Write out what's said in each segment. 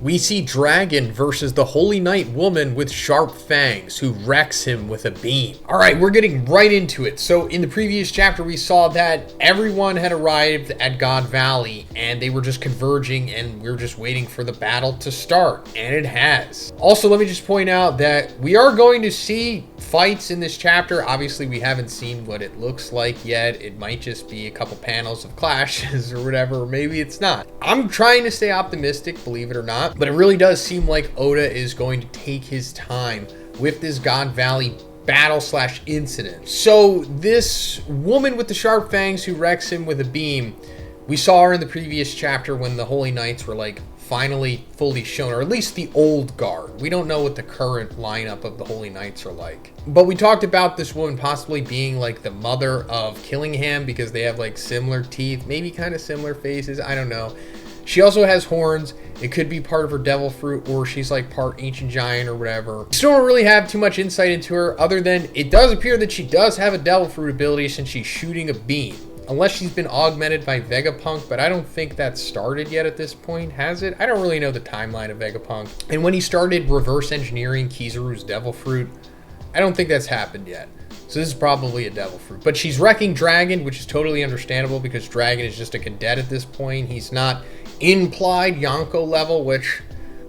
We see Dragon versus the Holy Knight woman with sharp fangs who wrecks him with a beam. All right, we're getting right into it. So in the previous chapter, we saw that everyone had arrived at God Valley and they were just converging and we were just waiting for the battle to start, and it has. Also, let me just point out that we are going to see fights in this chapter. Obviously, we haven't seen what it looks like yet. It might just be a couple panels of clashes or whatever, or maybe it's not. I'm trying to stay optimistic, believe it or not, but it really does seem like Oda is going to take his time with this God Valley battle / incident. So this woman with the sharp fangs who wrecks him with a beam, we saw her in the previous chapter when the Holy Knights were like finally fully shown, or at least the old guard. We don't know what the current lineup of the Holy Knights are like. But we talked about this woman possibly being like the mother of Killingham because they have like similar teeth, maybe kind of similar faces. I don't know. She also has horns. It could be part of her devil fruit, or she's like part ancient giant or whatever. We still don't really have too much insight into her other than it does appear that she does have a devil fruit ability since she's shooting a beam. Unless she's been augmented by Vegapunk, but I don't think that's started yet at this point, has it? I don't really know the timeline of Vegapunk. And when he started reverse engineering Kizaru's devil fruit, I don't think that's happened yet. So this is probably a devil fruit. But she's wrecking Dragon, which is totally understandable because Dragon is just a cadet at this point. He's not implied Yonko level, which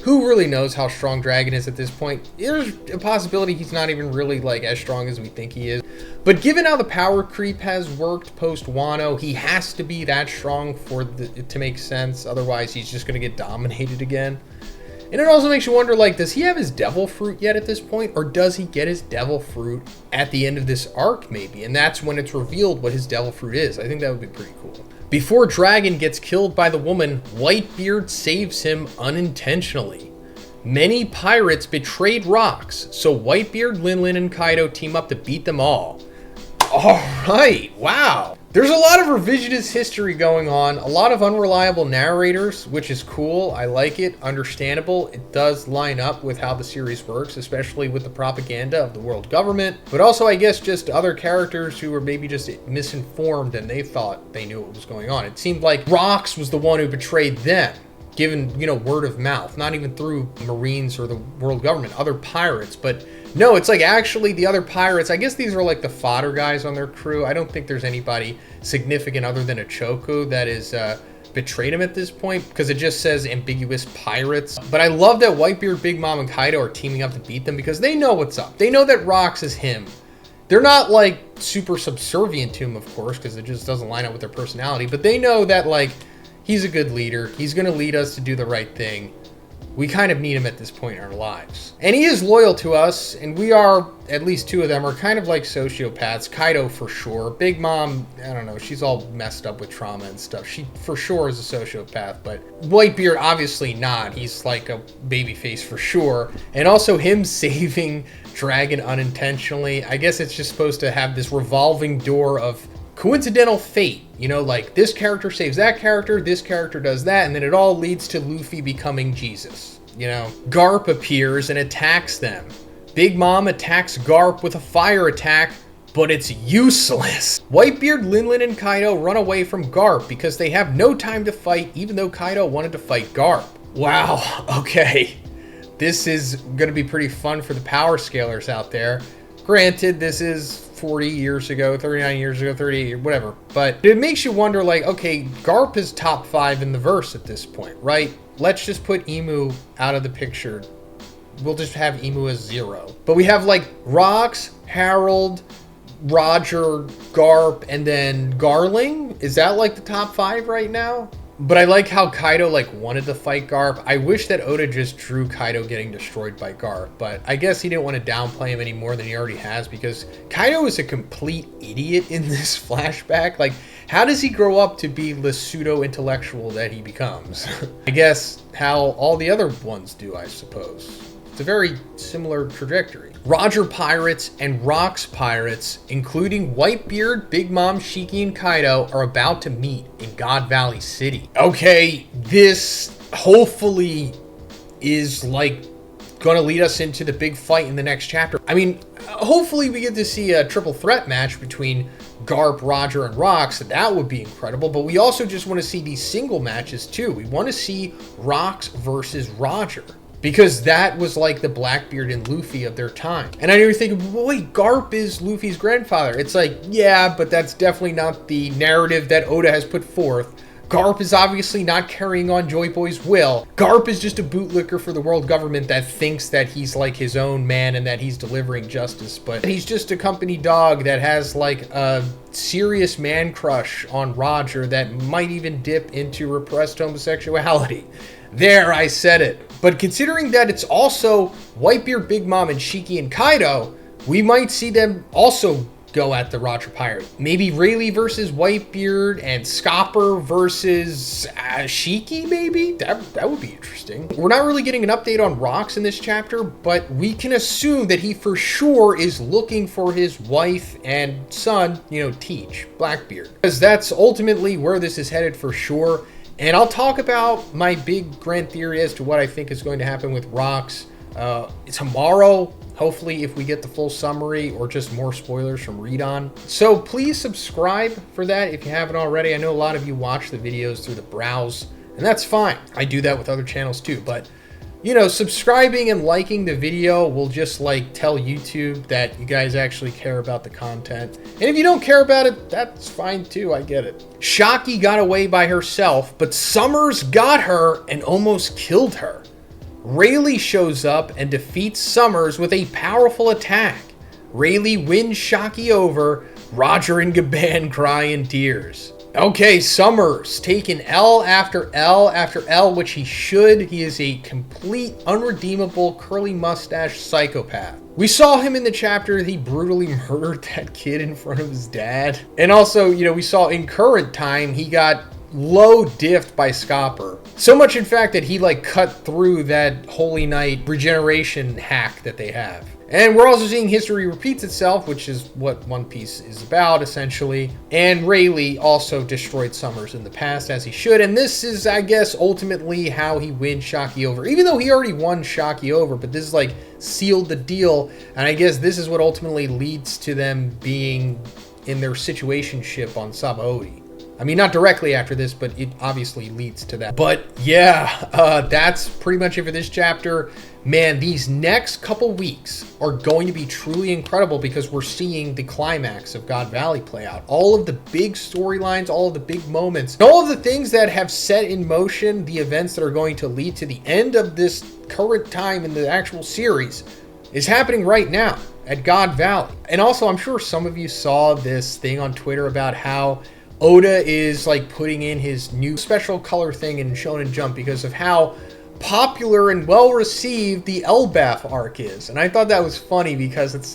who really knows how strong Dragon is at this point? There's a possibility he's not even really like as strong as we think he is. But given how the power creep has worked post Wano, he has to be that strong for it to make sense. Otherwise, he's just going to get dominated again. And it also makes you wonder, like, does he have his devil fruit yet at this point? Or does he get his devil fruit at the end of this arc, maybe? And that's when it's revealed what his devil fruit is. I think that would be pretty cool. Before Dragon gets killed by the woman, Whitebeard saves him unintentionally. Many pirates betrayed rocks, so Whitebeard, Linlin, and Kaido team up to beat them all. Alright, wow. There's a lot of revisionist history going on, a lot of unreliable narrators, which is cool. I like it, understandable. It does line up with how the series works, especially with the propaganda of the world government, but also I guess just other characters who were maybe just misinformed and they thought they knew what was going on. It seemed like Rox was the one who betrayed them, given, word of mouth, not even through Marines or the world government, other pirates, but no, it's like actually the other pirates, I guess these are like the fodder guys on their crew. I don't think there's anybody significant other than Ichoko that is betrayed him at this point, because it just says ambiguous pirates. But I love that Whitebeard, Big Mom, and Kaido are teaming up to beat them because they know what's up. They know that Rox is him. They're not like super subservient to him, of course, because it just doesn't line up with their personality, but they know that like he's a good leader. He's going to lead us to do the right thing. We kind of need him at this point in our lives. And he is loyal to us, and we are, at least two of them, are kind of like sociopaths. Kaido for sure. Big Mom, I don't know, she's all messed up with trauma and stuff. She for sure is a sociopath, but Whitebeard obviously not. He's like a babyface for sure. And also him saving Dragon unintentionally. I guess it's just supposed to have this revolving door of coincidental fate, like this character saves that character, this character does that, and then it all leads to Luffy becoming Jesus. Garp appears and attacks them. Big Mom attacks Garp with a fire attack, but it's useless. Whitebeard, Linlin, and Kaido run away from Garp because they have no time to fight, even though Kaido wanted to fight Garp. Wow, okay. This is going to be pretty fun for the power scalers out there. Granted, this is 40 years ago, 39 years ago, 38 years, whatever. But it makes you wonder, like, okay, Garp is top 5 in the verse at this point, right? Let's just put Emu out of the picture. We'll just have Emu as 0. But we have, like, Rox, Harold, Roger, Garp, and then Garling. Is that, like, the top 5 right now? But I like how Kaido, like, wanted to fight Garp. I wish that Oda just drew Kaido getting destroyed by Garp, but I guess he didn't want to downplay him any more than he already has, because Kaido is a complete idiot in this flashback. Like, how does he grow up to be the pseudo-intellectual that he becomes? I guess how all the other ones do, I suppose. It's a very similar trajectory. Roger pirates and Rox pirates, including Whitebeard, Big Mom, Shiki, and Kaido, are about to meet in God Valley City. Okay, this hopefully is like going to lead us into the big fight in the next chapter. I mean, hopefully we get to see a triple threat match between Garp, Roger, and Rox, that would be incredible. But we also just want to see these single matches too. We want to see Rox versus Roger, because that was like the Blackbeard and Luffy of their time. And I know you're thinking, well, wait, Garp is Luffy's grandfather. It's like, yeah, but that's definitely not the narrative that Oda has put forth. Garp is obviously not carrying on Joy Boy's will. Garp is just a bootlicker for the world government that thinks that he's like his own man and that he's delivering justice. But he's just a company dog that has like a serious man crush on Roger that might even dip into repressed homosexuality. There, I said it. But considering that it's also Whitebeard, Big Mom, and Shakky and Kaido, we might see them also go at the Roger Pirate. Maybe Rayleigh versus Whitebeard and Scopper versus Shakky, maybe? That would be interesting. We're not really getting an update on Rox in this chapter, but we can assume that he for sure is looking for his wife and son, Teach, Blackbeard. Because that's ultimately where this is headed for sure. And I'll talk about my big grand theory as to what I think is going to happen with Rox tomorrow, hopefully, if we get the full summary or just more spoilers from Read On. So please subscribe for that if you haven't already. I know a lot of you watch the videos through the browse, and that's fine. I do that with other channels too, but subscribing and liking the video will just like tell YouTube that you guys actually care about the content. And if you don't care about it, that's fine too, I get it. Shakky got away by herself, but Summers got her and almost killed her. Rayleigh shows up and defeats Summers with a powerful attack. Rayleigh wins Shakky over. Roger and Gaban cry in tears. Okay, Summers taking L after L after L, which he should. He is a complete, unredeemable, curly mustache psychopath. We saw him in the chapter that he brutally murdered that kid in front of his dad. And also, we saw in current time, he got low diffed by Scopper. So much, in fact, that he cut through that Holy Knight regeneration hack that they have. And we're also seeing history repeats itself, which is what One Piece is about, essentially. And Rayleigh also destroyed Summers in the past, as he should. And this is, I guess, ultimately how he wins Shakky over. Even though he already won Shakky over, but this is sealed the deal. And I guess this is what ultimately leads to them being in their situationship on Sabaody. I mean, not directly after this, but it obviously leads to that. But yeah, that's pretty much it for this chapter. Man, these next couple weeks are going to be truly incredible because we're seeing the climax of God Valley play out. All of the big storylines, all of the big moments, all of the things that have set in motion the events that are going to lead to the end of this current time in the actual series is happening right now at God Valley. And also, I'm sure some of you saw this thing on Twitter about how Oda is putting in his new special color thing in Shonen Jump because of how popular and well received the Elbaf arc is. And I thought that was funny because it's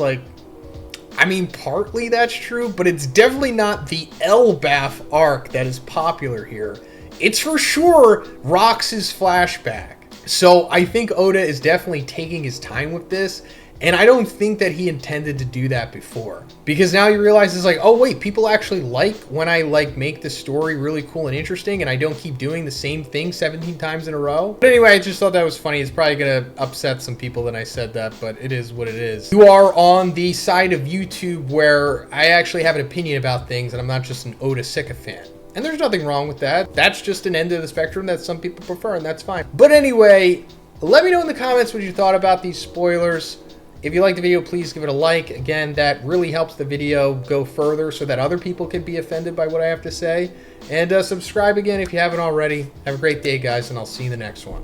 partly that's true, but it's definitely not the Elbaf arc that is popular here. It's for sure Rox's flashback. So I think Oda is definitely taking his time with this. And I don't think that he intended to do that before. Because now you realize it's oh wait, people actually like when I make the story really cool and interesting and I don't keep doing the same thing 17 times in a row. But anyway, I just thought that was funny. It's probably gonna upset some people that I said that, but it is what it is. You are on the side of YouTube where I actually have an opinion about things and I'm not just an Oda sycophant. And there's nothing wrong with that. That's just an end of the spectrum that some people prefer, and that's fine. But anyway, let me know in the comments what you thought about these spoilers. If you liked the video, please give it a like. Again, that really helps the video go further so that other people can be offended by what I have to say. And subscribe again if you haven't already. Have a great day, guys, and I'll see you in the next one.